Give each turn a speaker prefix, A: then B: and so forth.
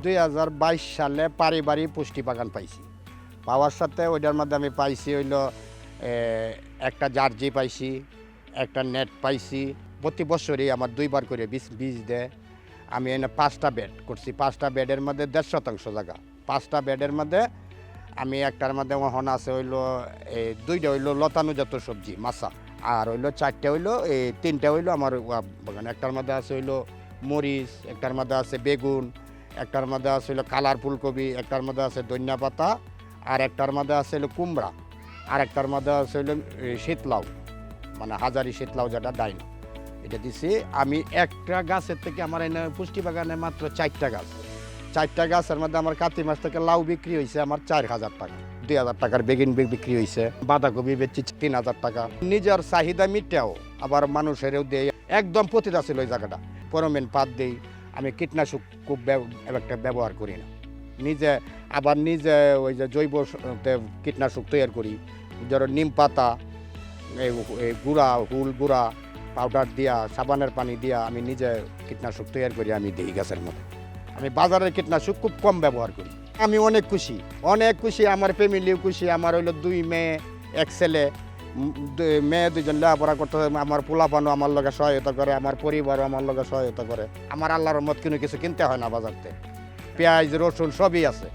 A: 2022 সালে পারিবারিক পুষ্টি বাগান পাইছি। পাওয়ার সাথে ওইটার মধ্যে আমি পাইছি হইল একটা জার্জি পাইছি, একটা নেট পাইছি। প্রতি বছরই আমার 2বার করে বীজ দেয়। আমি এনে 5টা বেড করছি। 5টা বেডের মধ্যে 1.5% জায়গা। 5টা বেডের মধ্যে আমি একটার মধ্যে ওহন আছে হইল 2টা হইল লতানুজাত সবজি মাছা, আর হইল 4টে হইল 3টে হইল আমার বাগান। একটার মধ্যে আছে হইল মরিচ, একটার মধ্যে আছে বেগুন, একটার মধ্যে আছে হইল কালার ফুলকপি, একটার মধ্যে আছে ধনিয়া পাতা, আর একটার মধ্যে আছে হইল কুমড়া, আর একটার মধ্যে আছে হইল শীতলাউ, মানে হাজারি শীতলাউ যেটা ডাইন, এটা দিছি আমি। একটা গাছের থেকে আমার এনে পুষ্টি বাগানে মাত্র 4টা গাছ। 4টা গাছের মধ্যে আমার কার্তিক মাস থেকে লাউ বিক্রি হয়েছে আমার 4000 টাকা, 2000 টাকার বেগুন বিক্রি হয়েছে, বাঁধাকপি বেচছি 3000 টাকা। নিজের চাহিদা মিটাও, আবার মানুষেরও দেয়। একদম পতিতা ছিল ওই জায়গাটা। পরমেন পাত দিই, আমি কীটনাশক খুব একটা ব্যবহার করি না। নিজে ওই যে জৈব কীটনাশক তৈরি করি, ধরো নিম পাতা, গুঁড়া হুল গুঁড়া পাউডার দিয়া, সাবানের পানি দিয়া আমি নিজে কীটনাশক তৈরি করি, আমি দিই গাছের মধ্যে। আমি বাজারের কীটনাশক খুব কম ব্যবহার করি। আমি অনেক খুশি, আমার ফ্যামিলিও খুশি। আমার হইলো 2 মেয়ে 1 ছেলে। মেয়ে 2জন লেখাপড়া করতে, আমার পোলাপানও আমার লগে সহায়তা করে, আমার পরিবারও আমার লগে সহায়তা করে। আমার আল্লাহর রহমত কোনো কিছু কিনতে হয় না বাজারতে। পেঁয়াজ রসুন সবই আছে।